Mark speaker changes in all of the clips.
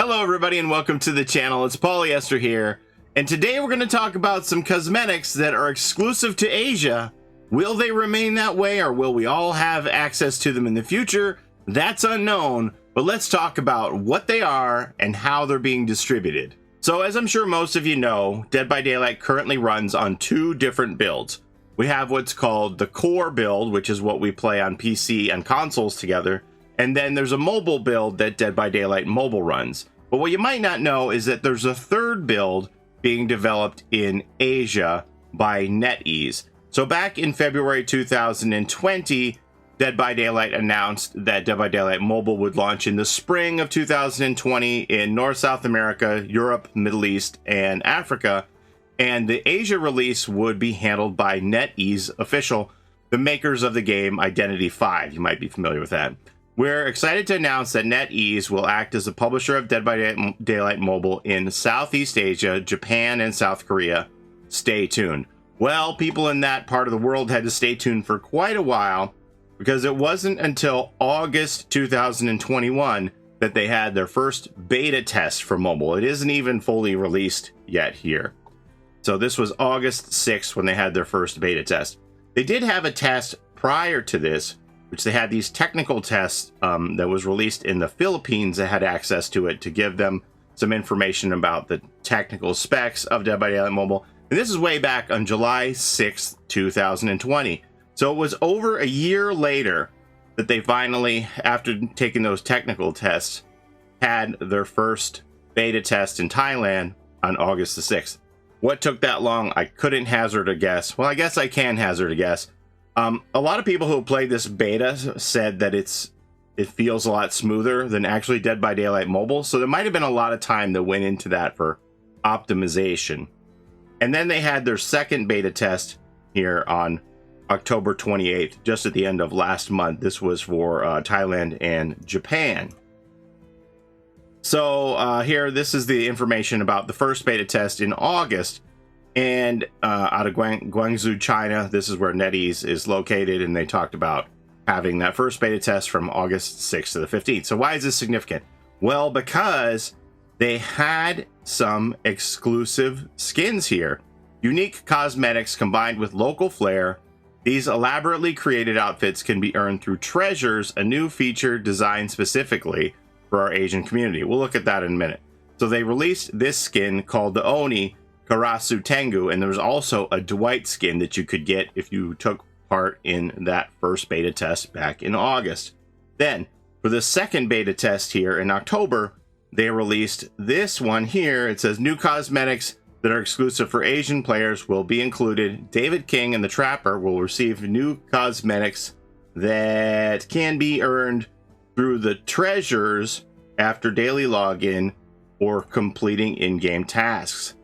Speaker 1: Hello everybody and welcome to the channel. It's Paulie, Esther here, and today we're going to talk about some cosmetics that are exclusive to Asia. Will they remain that way, or will we all have access to them in the future? That's unknown, but let's talk about what they are and how they're being distributed. So as I'm sure most of you know, Dead by Daylight currently runs on two different builds. We have what's called the core build, which is what we play on PC and consoles together. And then there's a mobile build that Dead by Daylight Mobile runs. But what you might not know is that there's a third build being developed in Asia by NetEase. So back in February 2020, Dead by Daylight announced that Dead by Daylight Mobile would launch in the spring of 2020 in North South America, Europe, Middle East, and Africa. And the Asia release would be handled by NetEase Official, the makers of the game Identity V. You might be familiar with that. We're excited to announce that NetEase will act as the publisher of Dead by Daylight Mobile in Southeast Asia, Japan, and South Korea. Stay tuned. Well, people in that part of the world had to stay tuned for quite a while, because it wasn't until August 2021 that they had their first beta test for mobile. It isn't even fully released yet here. So this was August 6th when they had their first beta test. They did have a test prior to this, which they had these technical tests that was released in the Philippines that had access to it to give them some information about the technical specs of Dead by Daylight Mobile. And this is way back on July 6th, 2020. So it was over a year later that they finally, after taking those technical tests, had their first beta test in Thailand on August the 6th. What took that long? I couldn't hazard a guess. Well, I guess I can hazard a guess. A lot of people who played this beta said that it feels a lot smoother than actually Dead by Daylight Mobile, so there might have been a lot of time that went into that for optimization. And then they had their second beta test here on October 28th, just at the end of last month. This was for Thailand and Japan. So here, this is the information about the first beta test in August. And out of Guangzhou, China, this is where NetEase is located, and they talked about having that first beta test from August 6th to the 15th. So why is this significant? Well, because they had some exclusive skins here. Unique cosmetics combined with local flair. These elaborately created outfits can be earned through treasures, a new feature designed specifically for our Asian community. We'll look at that in a minute. So they released this skin called the Oni, Karasu Tengu, and there was also a Dwight skin that you could get if you took part in that first beta test back in August. Then, for the second beta test here in October, they released this one here. It says new cosmetics that are exclusive for Asian players will be included. David King and the Trapper will receive new cosmetics that can be earned through the treasures after daily login or completing in-game tasks.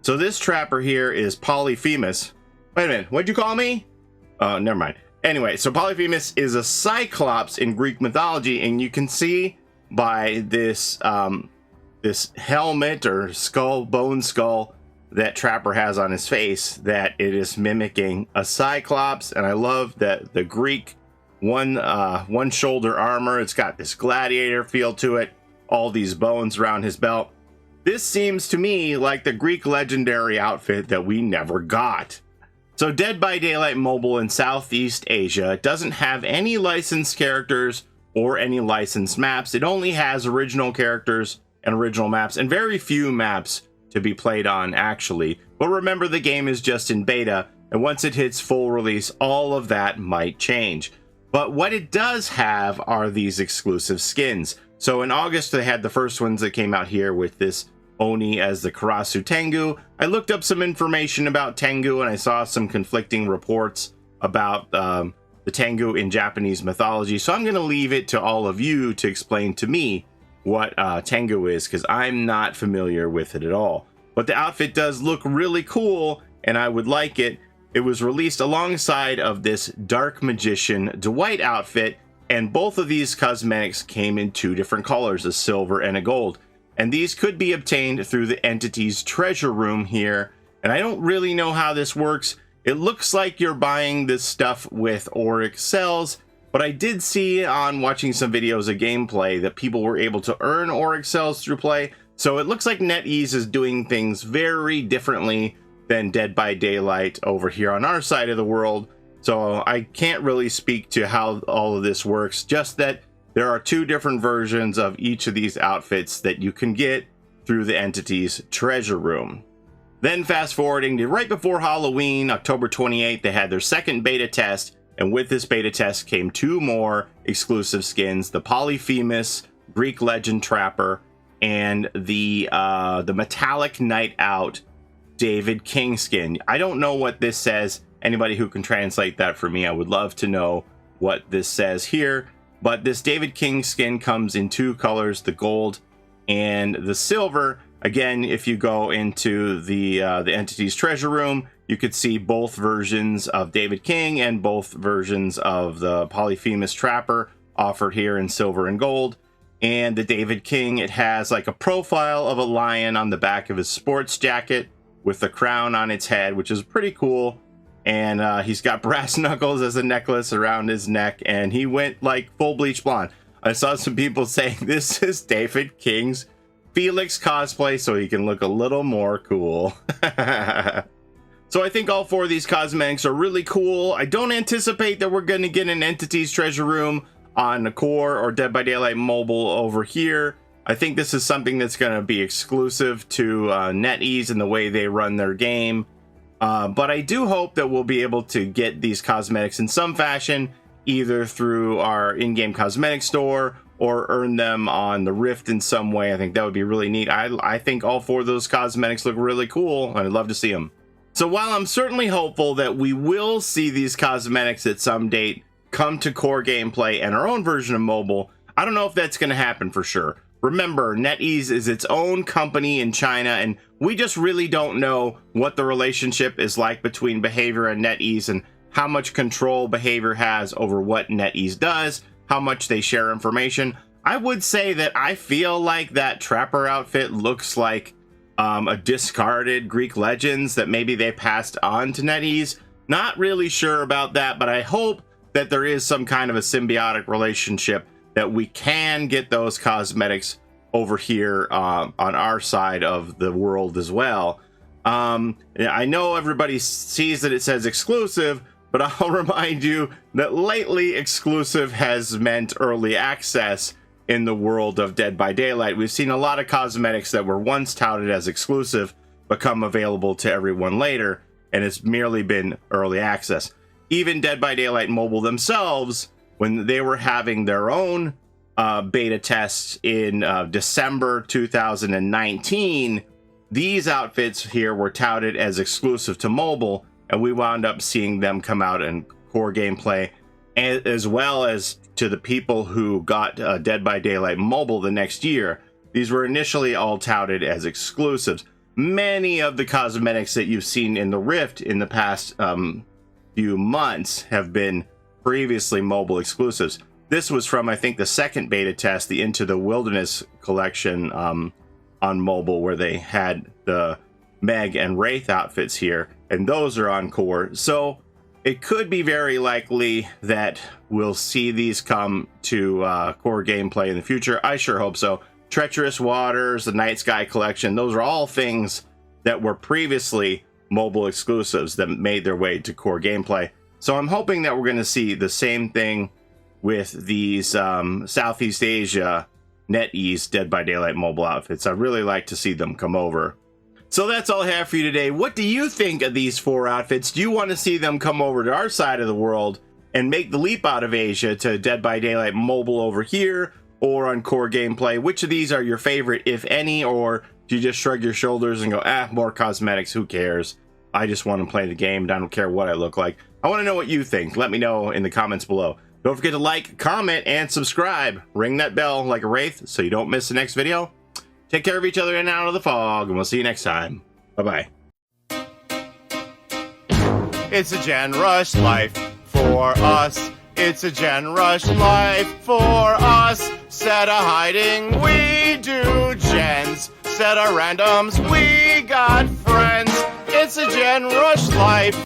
Speaker 1: So this Trapper here is Polyphemus. Wait a minute, what'd you call me? Oh, never mind. Anyway, so Polyphemus is a Cyclops in Greek mythology, and you can see by this this helmet or skull, bone skull that Trapper has on his face that it is mimicking a Cyclops. And I love that the Greek one shoulder armor. It's got this gladiator feel to it. All these bones around his belt. This seems to me like the Greek legendary outfit that we never got. So Dead by Daylight Mobile in Southeast Asia doesn't have any licensed characters or any licensed maps. It only has original characters and original maps, and very few maps to be played on actually. But remember, the game is just in beta, and once it hits full release, all of that might change. But what it does have are these exclusive skins. So in August, they had the first ones that came out here with this Oni as the Karasu Tengu. I looked up some information about Tengu, and I saw some conflicting reports about the Tengu in Japanese mythology. So I'm going to leave it to all of you to explain to me what Tengu is, because I'm not familiar with it at all. But the outfit does look really cool, and I would like it. It was released alongside of this Dark Magician Dwight outfit, and both of these cosmetics came in two different colors, a silver and a gold. And these could be obtained through the entity's treasure room here. And I don't really know how this works. It looks like you're buying this stuff with auric cells, But I did see on watching some videos of gameplay that people were able to earn auric cells through play. So it looks like NetEase is doing things very differently than Dead by Daylight over here on our side of the world. So I can't really speak to how all of this works, just that there are 2 different versions of each of these outfits that you can get through the entity's treasure room. Then fast forwarding to right before Halloween, October 28th, they had their second beta test, and with this beta test came 2 more exclusive skins, the Polyphemus Greek Legend Trapper and the Metallic Night Out David King skin. I don't know what this says. Anybody who can translate that for me, I would love to know what this says here. But this David King skin comes in 2 colors, the gold and the silver. Again, if you go into the entity's treasure room, you could see both versions of David King and both versions of the Polyphemus Trapper offered here in silver and gold. And the David King, it has like a profile of a lion on the back of his sports jacket with the crown on its head, which is pretty cool. And he's got brass knuckles as a necklace around his neck, and he went like full bleach blonde. I saw some people saying this is David King's Felix cosplay, so he can look a little more cool. So I think all 4 of these cosmetics are really cool. I don't anticipate that we're going to get an Entity's Treasure Room on the Core or Dead by Daylight Mobile over here. I think this is something that's going to be exclusive to NetEase and the way they run their game. But I do hope that we'll be able to get these cosmetics in some fashion, either through our in-game cosmetic store or earn them on the Rift in some way. I think that would be really neat. I think all 4 of those cosmetics look really cool, and I'd love to see them. So while I'm certainly hopeful that we will see these cosmetics at some date come to core gameplay and our own version of mobile, I don't know if that's going to happen for sure. Remember, NetEase is its own company in China, and we just really don't know what the relationship is like between Behaviour and NetEase and how much control Behaviour has over what NetEase does, how much they share information. I would say that I feel like that Trapper outfit looks like a discarded Greek Legends that maybe they passed on to NetEase. Not really sure about that, but I hope that there is some kind of a symbiotic relationship that we can get those cosmetics over here on our side of the world as well. I know everybody sees that it says exclusive, but I'll remind you that lately exclusive has meant early access in the world of Dead by Daylight. We've seen a lot of cosmetics that were once touted as exclusive become available to everyone later, and it's merely been early access. Even Dead by Daylight Mobile themselves, when they were having their own beta tests in December 2019, these outfits here were touted as exclusive to mobile, and we wound up seeing them come out in core gameplay, as well as to the people who got Dead by Daylight Mobile the next year. These were initially all touted as exclusives. Many of the cosmetics that you've seen in the Rift in the past few months have been previously mobile exclusives. This was from, I think, the second beta test, the Into the Wilderness collection on mobile, where they had the Meg and Wraith outfits here, and those are on core. So it could be very likely that we'll see these come to core gameplay in the future. I sure hope so. Treacherous Waters, the Night Sky collection, those are all things that were previously mobile exclusives that made their way to core gameplay. So I'm hoping that we're going to see the same thing with these Southeast Asia NetEase Dead by Daylight mobile outfits. I'd really like to see them come over. So that's all I have for you today. What do you think of these 4 outfits? Do you want to see them come over to our side of the world and make the leap out of Asia to Dead by Daylight mobile over here or on core gameplay? Which of these are your favorite, if any, or do you just shrug your shoulders and go, more cosmetics, who cares? I just want to play the game and I don't care what I look like. I want to know what you think. Let me know in the comments below. Don't forget to like, comment, and subscribe. Ring that bell like a wraith so you don't miss the next video. Take care of each other in and out of the fog, and we'll see you next time. Bye-bye. It's a Gen Rush life for us. It's a Gen Rush life for us. Set a hiding, we do gens. Set a randoms, we got friends. It's a Gen Rush life.